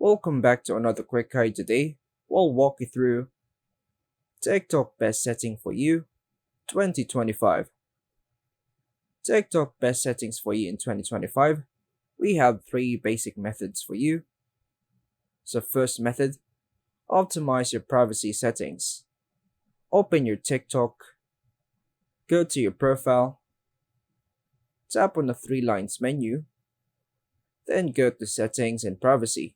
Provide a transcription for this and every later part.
Welcome back to another quick guide. Today we'll walk you through TikTok best setting for you 2025. TikTok best settings for you in 2025. We have three basic methods for you. So first method, optimize your privacy settings. Open your TikTok, go to your profile, tap on the three lines menu, then go to settings and privacy.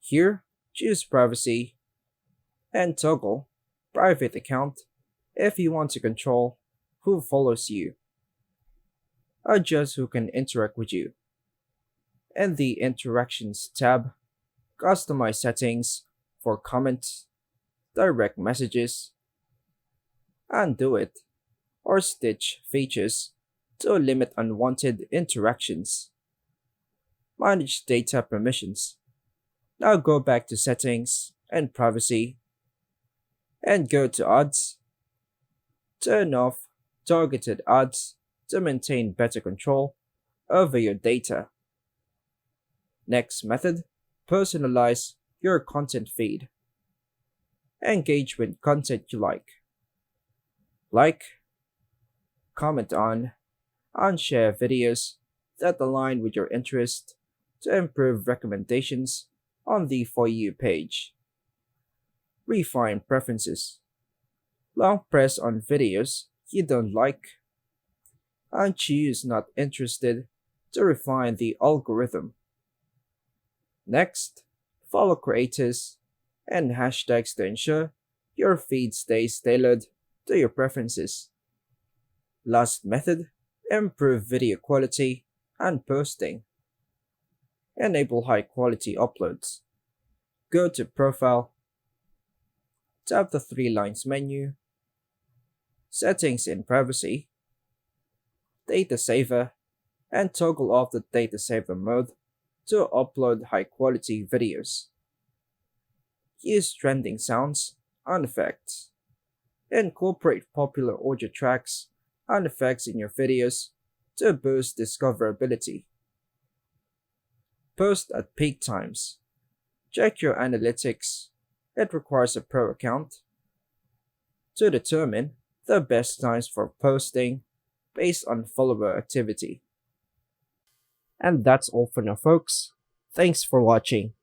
Here, choose privacy and toggle private account if you want to control who follows you. Adjust who can interact with you. In the Interactions tab, customize settings for comments, direct messages, undo it, or stitch features to limit unwanted interactions. Manage data permissions. Now go back to settings and privacy and go to ads. Turn off targeted ads to maintain better control over your data. Next method, personalize your content feed. Engage with content you like, comment on, and share videos that align with your interest to improve recommendations on the For You page. Refine preferences. Long press on videos you don't like and choose Not Interested to refine the algorithm. Next, follow creators and hashtags to ensure your feed stays tailored to your preferences. Last method, improve video quality and posting. Enable high quality uploads. Go to Profile, tap the three lines menu, Settings and Privacy, Data Saver, and toggle off the Data Saver mode to upload high quality videos. Use trending sounds and effects. Incorporate popular audio tracks and effects in your videos to boost discoverability. Post at peak times. Check your analytics. It requires a pro account to determine the best times for posting based on follower activity. And that's all for now, folks. Thanks for watching.